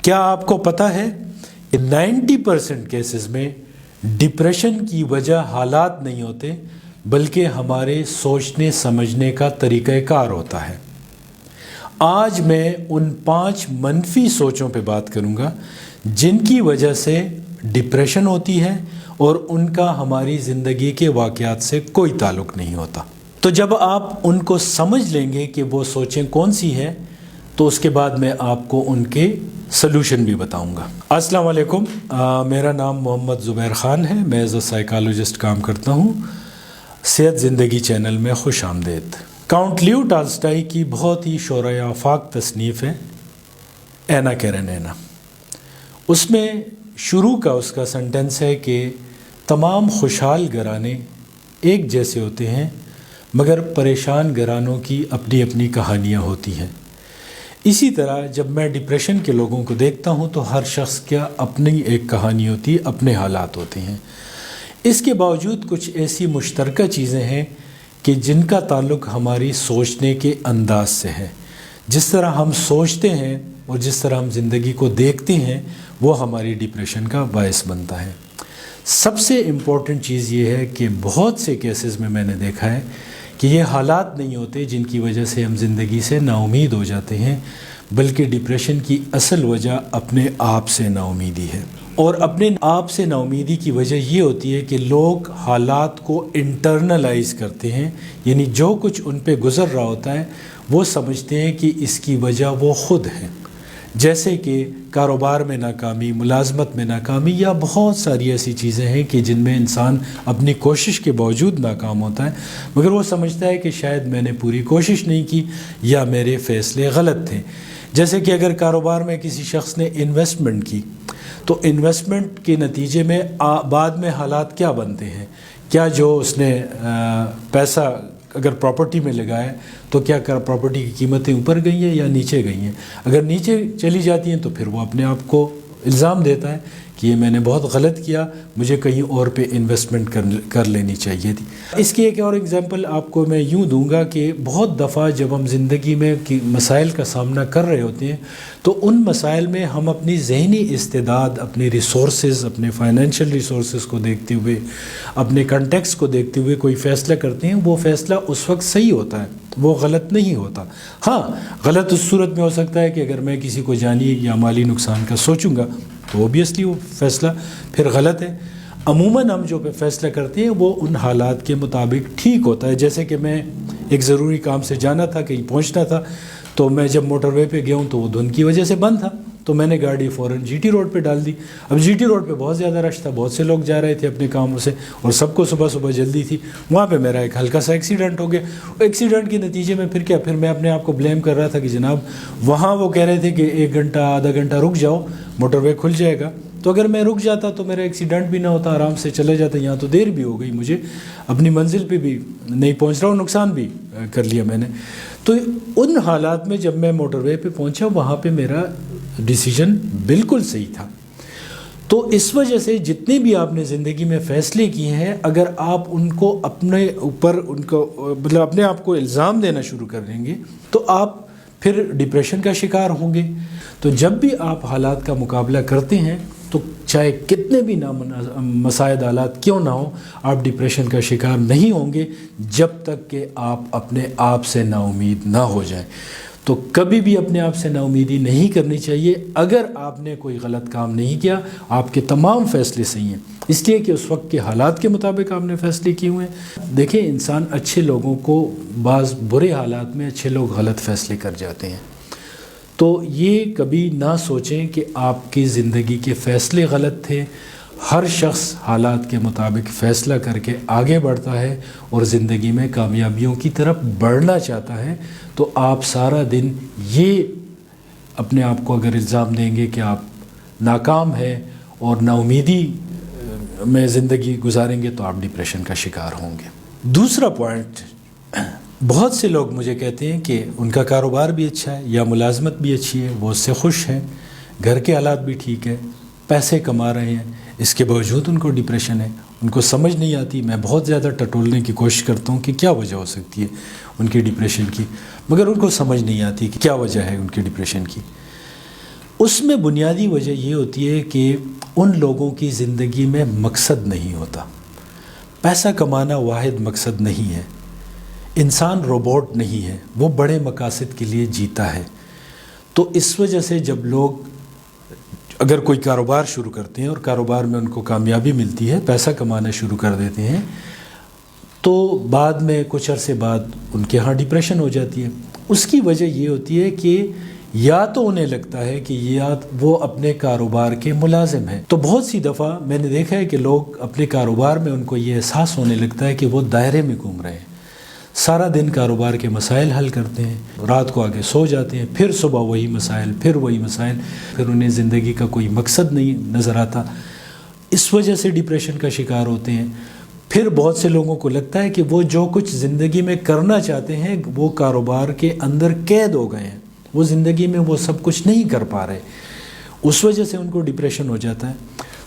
کیا آپ کو پتہ ہے کہ 90% کیسز میں ڈپریشن کی وجہ حالات نہیں ہوتے بلکہ ہمارے سوچنے سمجھنے کا طریقہ کار ہوتا ہے۔ آج میں ان 5 منفی سوچوں پہ بات کروں گا جن کی وجہ سے ڈپریشن ہوتی ہے اور ان کا ہماری زندگی کے واقعات سے کوئی تعلق نہیں ہوتا۔ تو جب آپ ان کو سمجھ لیں گے کہ وہ سوچیں کون سی ہیں تو اس کے بعد میں آپ کو ان کے سلوشن بھی بتاؤں گا۔ السلام علیکم، میرا نام محمد زبیر خان ہے، میں ایز اے سائیکالوجسٹ کام کرتا ہوں۔ صحت زندگی چینل میں خوش آمدید۔ کاؤنٹ لیو ٹالسٹائی کی بہت ہی شورۂ آفاق تصنیف ہے اینا کیرینینا۔ اس میں شروع کا اس کا سنٹنس ہے کہ تمام خوشحال گھرانے ایک جیسے ہوتے ہیں مگر پریشان گھرانوں کی اپنی اپنی کہانیاں ہوتی ہیں۔ اسی طرح جب میں ڈپریشن کے لوگوں کو دیکھتا ہوں تو ہر شخص کیا اپنی ایک کہانی ہوتی ہے، اپنے حالات ہوتے ہیں۔ اس کے باوجود کچھ ایسی مشترکہ چیزیں ہیں کہ جن کا تعلق ہماری سوچنے کے انداز سے ہے۔ جس طرح ہم سوچتے ہیں اور جس طرح ہم زندگی کو دیکھتے ہیں وہ ہماری ڈپریشن کا باعث بنتا ہے۔ سب سے امپورٹنٹ چیز یہ ہے کہ بہت سے کیسز میں نے دیکھا ہے کہ یہ حالات نہیں ہوتے جن کی وجہ سے ہم زندگی سے نا امید ہو جاتے ہیں، بلکہ ڈپریشن کی اصل وجہ اپنے آپ سے نا امیدی ہے۔ اور اپنے آپ سے نا امیدی کی وجہ یہ ہوتی ہے کہ لوگ حالات کو انٹرنلائز کرتے ہیں، یعنی جو کچھ ان پہ گزر رہا ہوتا ہے وہ سمجھتے ہیں کہ اس کی وجہ وہ خود ہیں۔ جیسے کہ کاروبار میں ناکامی، ملازمت میں ناکامی یا بہت ساری ایسی چیزیں ہیں کہ جن میں انسان اپنی کوشش کے باوجود ناکام ہوتا ہے، مگر وہ سمجھتا ہے کہ شاید میں نے پوری کوشش نہیں کی یا میرے فیصلے غلط تھے۔ جیسے کہ اگر کاروبار میں کسی شخص نے انویسٹمنٹ کی تو انویسٹمنٹ کے نتیجے میں بعد میں حالات کیا بنتے ہیں؟ کیا جو اس نے پیسہ اگر پراپرٹی میں لگایا تو کیا پراپرٹی کی قیمتیں اوپر گئی ہیں یا نیچے گئی ہیں؟ اگر نیچے چلی جاتی ہیں تو پھر وہ اپنے آپ کو الزام دیتا ہے کہ یہ میں نے بہت غلط کیا، مجھے کہیں اور پہ انویسٹمنٹ کر لینی چاہیے تھی۔ اس کی ایک اور اگزامپل آپ کو میں یوں دوں گا کہ بہت دفعہ جب ہم زندگی میں مسائل کا سامنا کر رہے ہوتے ہیں تو ان مسائل میں ہم اپنی ذہنی استعداد، اپنے ریسورسز، اپنے فائنینشیل ریسورسز کو دیکھتے ہوئے، اپنے کنٹیکس کو دیکھتے ہوئے کوئی فیصلہ کرتے ہیں۔ وہ فیصلہ اس وقت صحیح ہوتا ہے، وہ غلط نہیں ہوتا۔ ہاں، غلط اس صورت میں ہو سکتا ہے کہ اگر میں کسی کو جانی یا مالی نقصان کا سوچوں گا تو اوبیسلی وہ فیصلہ پھر غلط ہے۔ عموماً ہم جو فیصلہ کرتے ہیں وہ ان حالات کے مطابق ٹھیک ہوتا ہے۔ جیسے کہ میں ایک ضروری کام سے جانا تھا، کہیں پہنچنا تھا، تو میں جب موٹر وے پہ گیا ہوں تو وہ دھند کی وجہ سے بند تھا، تو میں نے گاڑی فوراً جی ٹی روڈ پہ ڈال دی۔ اب جی ٹی روڈ پہ بہت زیادہ رش تھا، بہت سے لوگ جا رہے تھے اپنے کاموں سے اور سب کو صبح صبح جلدی تھی۔ وہاں پہ میرا ایک ہلکا سا ایکسیڈنٹ ہو گیا۔ ایکسیڈنٹ کے نتیجے میں پھر میں اپنے آپ کو بلیم کر رہا تھا کہ جناب وہاں وہ کہہ رہے تھے کہ 1 گھنٹہ آدھا گھنٹہ رک جاؤ، موٹر وے کھل جائے گا۔ تو اگر میں رک جاتا تو میرا ایکسیڈنٹ بھی نہ ہوتا، آرام سے چلے جاتا۔ یہاں تو دیر بھی ہو گئی، مجھے اپنی منزل پہ بھی نہیں پہنچ رہا اور نقصان بھی کر لیا میں نے۔ تو ان حالات میں جب میں موٹر وے پہ پہنچا وہاں پہ میرا ڈیسیجن بالکل صحیح تھا۔ تو اس وجہ سے جتنے بھی آپ نے زندگی میں فیصلے کیے ہیں، اگر آپ ان کو اپنے اوپر مطلب اپنے آپ کو الزام دینا شروع کر دیں گے تو آپ پھر ڈپریشن کا شکار ہوں گے۔ تو جب بھی آپ حالات کا مقابلہ کرتے ہیں تو چاہے کتنے بھی مساعد حالات کیوں نہ ہوں، آپ ڈپریشن کا شکار نہیں ہوں گے جب تک کہ آپ اپنے آپ سے نا امید نہ ہو جائیں۔ تو کبھی بھی اپنے آپ سے نا امیدی نہیں کرنی چاہیے۔ اگر آپ نے کوئی غلط کام نہیں کیا، آپ کے تمام فیصلے صحیح ہیں، اس لیے کہ اس وقت کے حالات کے مطابق آپ نے فیصلے کیے ہوئے ہیں۔ دیکھیں، انسان اچھے لوگوں کو بعض برے حالات میں اچھے لوگ غلط فیصلے کر جاتے ہیں۔ تو یہ کبھی نہ سوچیں کہ آپ کی زندگی کے فیصلے غلط تھے۔ ہر شخص حالات کے مطابق فیصلہ کر کے آگے بڑھتا ہے اور زندگی میں کامیابیوں کی طرف بڑھنا چاہتا ہے۔ تو آپ سارا دن یہ اپنے آپ کو اگر الزام دیں گے کہ آپ ناکام ہیں اور نا امیدی میں زندگی گزاریں گے تو آپ ڈپریشن کا شکار ہوں گے۔ دوسرا پوائنٹ، بہت سے لوگ مجھے کہتے ہیں کہ ان کا کاروبار بھی اچھا ہے یا ملازمت بھی اچھی ہے، وہ اس سے خوش ہیں، گھر کے حالات بھی ٹھیک ہے، پیسے کما رہے ہیں، اس کے باوجود ان کو ڈپریشن ہے۔ ان کو سمجھ نہیں آتی۔ میں بہت زیادہ ٹٹولنے کی کوشش کرتا ہوں کہ کیا وجہ ہو سکتی ہے ان کی ڈپریشن کی، مگر ان کو سمجھ نہیں آتی کہ کیا وجہ ہے ان کی ڈپریشن کی۔ اس میں بنیادی وجہ یہ ہوتی ہے کہ ان لوگوں کی زندگی میں مقصد نہیں ہوتا. پیسہ کمانا واحد مقصد نہیں ہے. انسان روبوٹ نہیں ہے، وہ بڑے مقاصد کے لیے جیتا ہے. تو اس وجہ سے جب لوگ اگر کوئی کاروبار شروع کرتے ہیں اور کاروبار میں ان کو کامیابی ملتی ہے، پیسہ کمانا شروع کر دیتے ہیں، تو بعد میں کچھ عرصے بعد ان کے ہاں ڈپریشن ہو جاتی ہے. اس کی وجہ یہ ہوتی ہے کہ یا تو انہیں لگتا ہے کہ وہ اپنے کاروبار کے ملازم ہیں. تو بہت سی دفعہ میں نے دیکھا ہے کہ لوگ اپنے کاروبار میں ان کو یہ احساس ہونے لگتا ہے کہ وہ دائرے میں گھوم رہے ہیں. سارا دن کاروبار کے مسائل حل کرتے ہیں، رات کو آگے سو جاتے ہیں، پھر صبح وہی مسائل، پھر وہی مسائل، پھر انہیں زندگی کا کوئی مقصد نہیں نظر آتا. اس وجہ سے ڈپریشن کا شکار ہوتے ہیں. پھر بہت سے لوگوں کو لگتا ہے کہ وہ جو کچھ زندگی میں کرنا چاہتے ہیں وہ کاروبار کے اندر قید ہو گئے ہیں، وہ زندگی میں وہ سب کچھ نہیں کر پا رہے. اس وجہ سے ان کو ڈپریشن ہو جاتا ہے.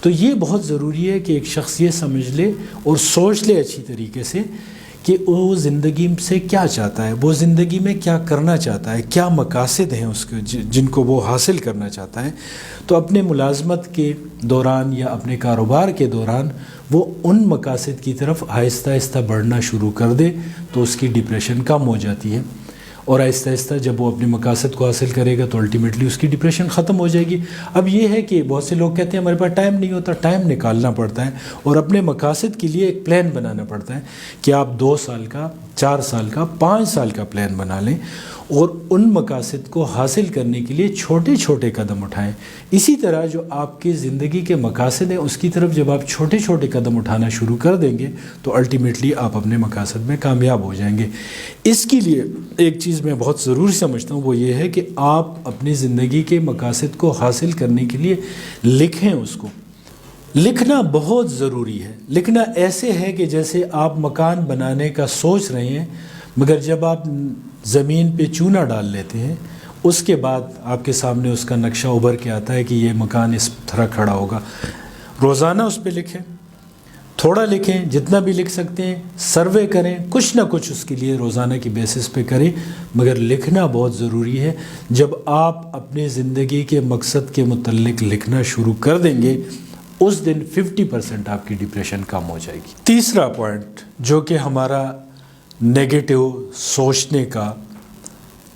تو یہ بہت ضروری ہے کہ ایک شخص یہ سمجھ لے اور سوچ لے اچھی طریقے سے کہ وہ زندگی سے کیا چاہتا ہے، وہ زندگی میں کیا کرنا چاہتا ہے، کیا مقاصد ہیں اس کے جن کو وہ حاصل کرنا چاہتا ہے. تو اپنے ملازمت کے دوران یا اپنے کاروبار کے دوران وہ ان مقاصد کی طرف آہستہ آہستہ بڑھنا شروع کر دے تو اس کی ڈپریشن کم ہو جاتی ہے. اور آہستہ آہستہ جب وہ اپنے مقاصد کو حاصل کرے گا تو الٹیمیٹلی اس کی ڈپریشن ختم ہو جائے گی. اب یہ ہے کہ بہت سے لوگ کہتے ہیں ہمارے پاس ٹائم نہیں ہوتا. ٹائم نکالنا پڑتا ہے اور اپنے مقاصد کے لیے ایک پلان بنانا پڑتا ہے کہ آپ 2 سال کا، 4 سال کا، 5 سال کا پلان بنا لیں اور ان مقاصد کو حاصل کرنے کے لیے چھوٹے چھوٹے قدم اٹھائیں. اسی طرح جو آپ کی زندگی کے مقاصد ہیں اس کی طرف جب آپ چھوٹے چھوٹے قدم اٹھانا شروع کر دیں گے تو الٹیمیٹلی آپ اپنے مقاصد میں کامیاب ہو جائیں گے. اس کے لیے ایک چیز میں بہت ضروری سمجھتا ہوں، وہ یہ ہے کہ آپ اپنی زندگی کے مقاصد کو حاصل کرنے کے لیے لکھیں. اس کو لکھنا بہت ضروری ہے. لکھنا ایسے ہے کہ جیسے آپ مکان بنانے کا سوچ رہے ہیں، مگر جب آپ زمین پہ چونا ڈال لیتے ہیں اس کے بعد آپ کے سامنے اس کا نقشہ ابھر کے آتا ہے کہ یہ مکان اس طرح کھڑا ہوگا. روزانہ اس پہ لکھیں، تھوڑا لکھیں، جتنا بھی لکھ سکتے ہیں. سروے کریں، کچھ نہ کچھ اس کے لیے روزانہ کی بیسس پہ کریں، مگر لکھنا بہت ضروری ہے. جب آپ اپنے زندگی کے مقصد کے متعلق لکھنا شروع کر دیں گے اس دن 50% آپ کی ڈپریشن کم ہو جائے گی. تیسرا پوائنٹ جو کہ ہمارا نیگیٹو سوچنے کا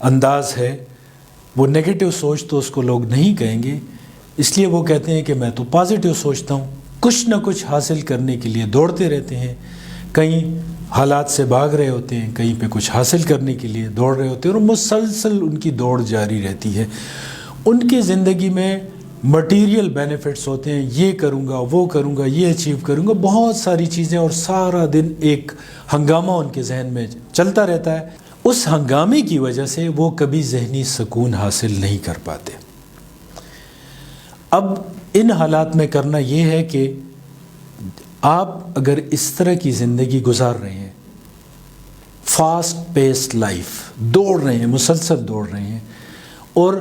انداز ہے، وہ نیگیٹو سوچ تو اس کو لوگ نہیں کہیں گے، اس لیے وہ کہتے ہیں کہ میں تو پازیٹیو سوچتا ہوں. کچھ نہ کچھ حاصل کرنے کے لیے دوڑتے رہتے ہیں، کہیں حالات سے بھاگ رہے ہوتے ہیں، کہیں پہ کچھ حاصل کرنے کے لیے دوڑ رہے ہوتے ہیں اور مسلسل ان کی دوڑ جاری رہتی ہے. ان کی زندگی میں مٹیریل بینیفٹس ہوتے ہیں، یہ کروں گا، وہ کروں گا، یہ اچیو کروں گا، بہت ساری چیزیں، اور سارا دن ایک ہنگامہ ان کے ذہن میں چلتا رہتا ہے. اس ہنگامے کی وجہ سے وہ کبھی ذہنی سکون حاصل نہیں کر پاتے. اب ان حالات میں کرنا یہ ہے کہ آپ اگر اس طرح کی زندگی گزار رہے ہیں، فاسٹ پیسڈ لائف، دوڑ رہے ہیں، مسلسل دوڑ رہے ہیں، اور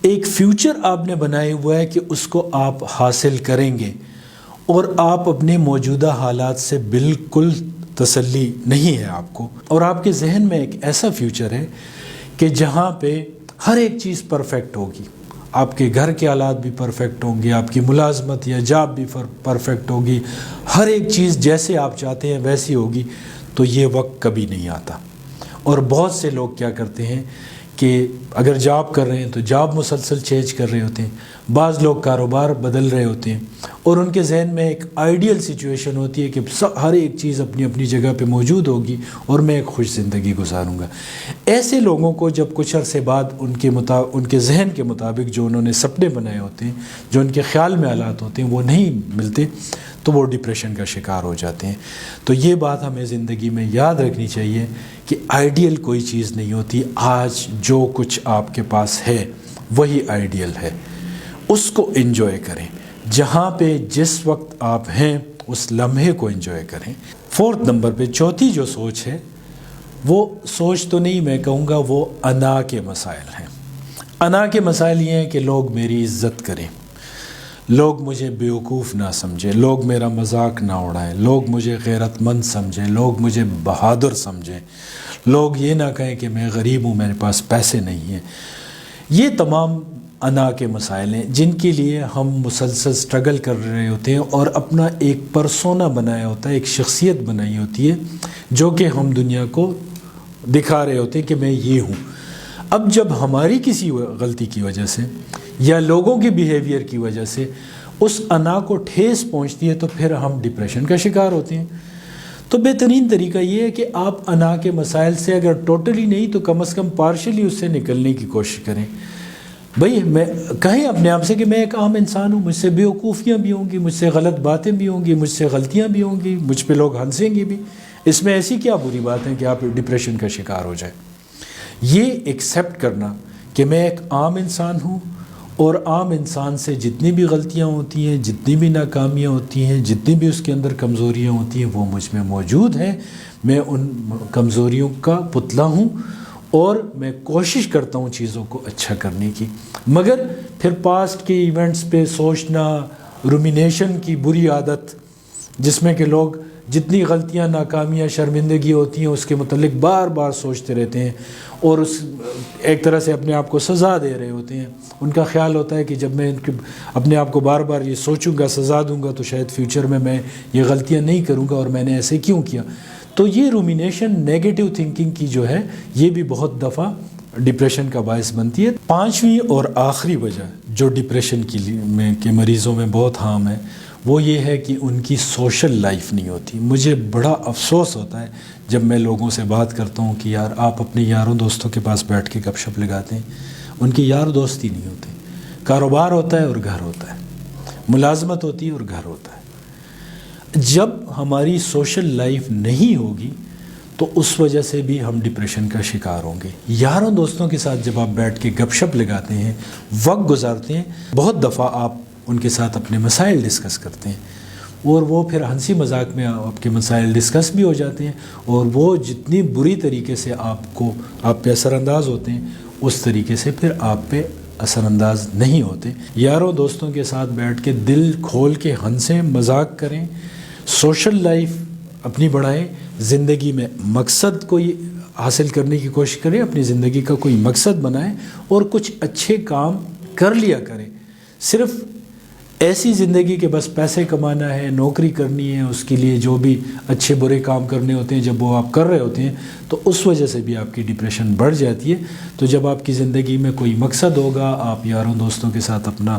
ایک فیوچر آپ نے بنایا ہوا ہے کہ اس کو آپ حاصل کریں گے، اور آپ اپنے موجودہ حالات سے بالکل تسلی نہیں ہے آپ کو، اور آپ کے ذہن میں ایک ایسا فیوچر ہے کہ جہاں پہ ہر ایک چیز پرفیکٹ ہوگی، آپ کے گھر کے حالات بھی پرفیکٹ ہوں گے، آپ کی ملازمت یا جاب بھی پرفیکٹ ہوگی، ہر ایک چیز جیسے آپ چاہتے ہیں ویسی ہوگی، تو یہ وقت کبھی نہیں آتا. اور بہت سے لوگ کیا کرتے ہیں کہ اگر جاب کر رہے ہیں تو جاب مسلسل چینج کر رہے ہوتے ہیں، بعض لوگ کاروبار بدل رہے ہوتے ہیں، اور ان کے ذہن میں ایک آئیڈیل سچویشن ہوتی ہے کہ ہر ایک چیز اپنی اپنی جگہ پہ موجود ہوگی اور میں ایک خوش زندگی گزاروں گا. ایسے لوگوں کو جب کچھ عرصے بعد ان کے ذہن کے مطابق جو انہوں نے سپنے بنائے ہوتے ہیں، جو ان کے خیال میں حالات ہوتے ہیں، وہ نہیں ملتے تو وہ ڈپریشن کا شکار ہو جاتے ہیں. تو یہ بات ہمیں زندگی میں یاد رکھنی چاہیے کہ آئیڈیل کوئی چیز نہیں ہوتی. آج جو کچھ آپ کے پاس ہے وہی آئیڈیل ہے، اس کو انجوائے کریں. جہاں پہ جس وقت آپ ہیں اس لمحے کو انجوائے کریں. 4 نمبر پہ چوتھی جو سوچ ہے، وہ سوچ تو نہیں میں کہوں گا، وہ انا کے مسائل ہیں. انا کے مسائل یہ ہیں کہ لوگ میری عزت کریں، لوگ مجھے بیوقوف نہ سمجھیں، لوگ میرا مذاق نہ اڑائیں، لوگ مجھے غیرت مند سمجھیں، لوگ مجھے بہادر سمجھیں، لوگ یہ نہ کہیں کہ میں غریب ہوں، میرے پاس پیسے نہیں ہیں. یہ تمام انا کے مسائل ہیں جن کے لیے ہم مسلسل سٹرگل کر رہے ہوتے ہیں اور اپنا ایک پرسونا بنایا ہوتا ہے، ایک شخصیت بنائی ہوتی ہے جو کہ ہم دنیا کو دکھا رہے ہوتے ہیں کہ میں یہ ہوں۔ اب جب ہماری کسی غلطی کی وجہ سے یا لوگوں کے بیہیویئر کی وجہ سے اس انا کو ٹھیس پہنچتی ہے تو پھر ہم ڈپریشن کا شکار ہوتے ہیں۔ تو بہترین طریقہ یہ ہے کہ آپ انا کے مسائل سے اگر ٹوٹلی نہیں تو کم از کم پارشلی اس سے نکلنے کی کوشش کریں۔ بھائی کہیں اپنے آپ سے کہ میں ایک عام انسان ہوں، مجھ سے بیوقوفیاں بھی ہوں گی، مجھ سے غلط باتیں بھی ہوں گی، مجھ سے غلطیاں بھی ہوں گی، مجھ پہ لوگ ہنسیں گے بھی، اس میں ایسی کیا بری بات ہے کہ آپ ڈپریشن کا شکار ہو جائیں۔ یہ ایکسیپٹ کرنا کہ میں ایک عام انسان ہوں اور عام انسان سے جتنی بھی غلطیاں ہوتی ہیں، جتنی بھی ناکامیاں ہوتی ہیں، جتنی بھی اس کے اندر کمزوریاں ہوتی ہیں وہ مجھ میں موجود ہیں، میں ان کمزوریوں کا پتلا ہوں اور میں کوشش کرتا ہوں چیزوں کو اچھا کرنے کی۔ مگر پھر پاسٹ کے ایونٹس پہ سوچنا، رومینیشن کی بری عادت جس میں کہ لوگ جتنی غلطیاں، ناکامیاں، شرمندگی ہوتی ہیں اس کے متعلق بار بار سوچتے رہتے ہیں اور اس ایک طرح سے اپنے آپ کو سزا دے رہے ہوتے ہیں۔ ان کا خیال ہوتا ہے کہ جب میں اپنے آپ کو بار بار یہ سوچوں گا، سزا دوں گا تو شاید فیوچر میں یہ غلطیاں نہیں کروں گا اور میں نے ایسے کیوں کیا۔ تو یہ رومینیشن، نیگیٹو تھنکنگ کی جو ہے یہ بھی بہت دفعہ ڈپریشن کا باعث بنتی ہے۔ پانچویں اور آخری وجہ جو ڈپریشن کے مریضوں میں بہت عام ہے وہ یہ ہے کہ ان کی سوشل لائف نہیں ہوتی۔ مجھے بڑا افسوس ہوتا ہے جب میں لوگوں سے بات کرتا ہوں کہ یار آپ اپنے یاروں دوستوں کے پاس بیٹھ کے گپ شپ لگاتے ہیں، ان کے یار دوست ہی نہیں ہوتے۔ کاروبار ہوتا ہے اور گھر ہوتا ہے، ملازمت ہوتی ہے اور گھر ہوتا ہے۔ جب ہماری سوشل لائف نہیں ہوگی تو اس وجہ سے بھی ہم ڈپریشن کا شکار ہوں گے۔ یاروں دوستوں کے ساتھ جب آپ بیٹھ کے گپ شپ لگاتے ہیں، وقت گزارتے ہیں، بہت دفعہ آپ ان کے ساتھ اپنے مسائل ڈسکس کرتے ہیں اور وہ پھر ہنسی مذاق میں آپ کے مسائل ڈسکس بھی ہو جاتے ہیں اور وہ جتنی بری طریقے سے آپ پہ اثر انداز ہوتے ہیں اس طریقے سے پھر آپ پہ اثر انداز نہیں ہوتے۔ یاروں دوستوں کے ساتھ بیٹھ کے دل کھول کے ہنسیں، مذاق کریں، سوشل لائف اپنی بڑھائیں، زندگی میں مقصد کوئی حاصل کرنے کی کوشش کریں، اپنی زندگی کا کوئی مقصد بنائیں اور کچھ اچھے کام کر لیا کریں۔ صرف ایسی زندگی کہ بس پیسے کمانا ہے، نوکری کرنی ہے، اس کے لیے جو بھی اچھے برے کام کرنے ہوتے ہیں جب وہ آپ کر رہے ہوتے ہیں تو اس وجہ سے بھی آپ کی ڈپریشن بڑھ جاتی ہے۔ تو جب آپ کی زندگی میں کوئی مقصد ہوگا، آپ یاروں دوستوں کے ساتھ اپنا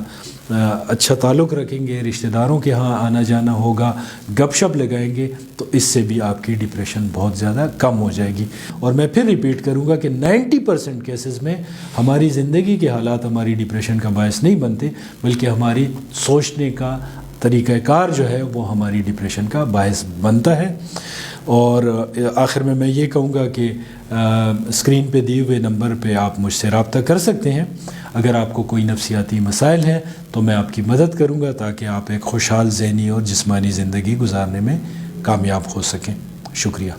اچھا تعلق رکھیں گے، رشتہ داروں کے ہاں آنا جانا ہوگا، گپ شپ لگائیں گے تو اس سے بھی آپ کی ڈپریشن بہت زیادہ کم ہو جائے گی۔ اور میں پھر ریپیٹ کروں گا کہ 90% کیسز میں ہماری زندگی کے حالات ہماری ڈپریشن کا باعث نہیں بنتے بلکہ ہماری سوچنے کا طریقہ کار جو ہے وہ ہماری ڈپریشن کا باعث بنتا ہے۔ اور آخر میں یہ کہوں گا کہ اسکرین پہ دیے ہوئے نمبر پہ آپ مجھ سے رابطہ کر سکتے ہیں۔ اگر آپ کو کوئی نفسیاتی مسائل ہیں تو میں آپ کی مدد کروں گا تاکہ آپ ایک خوشحال ذہنی اور جسمانی زندگی گزارنے میں کامیاب ہو سکیں۔ شکریہ۔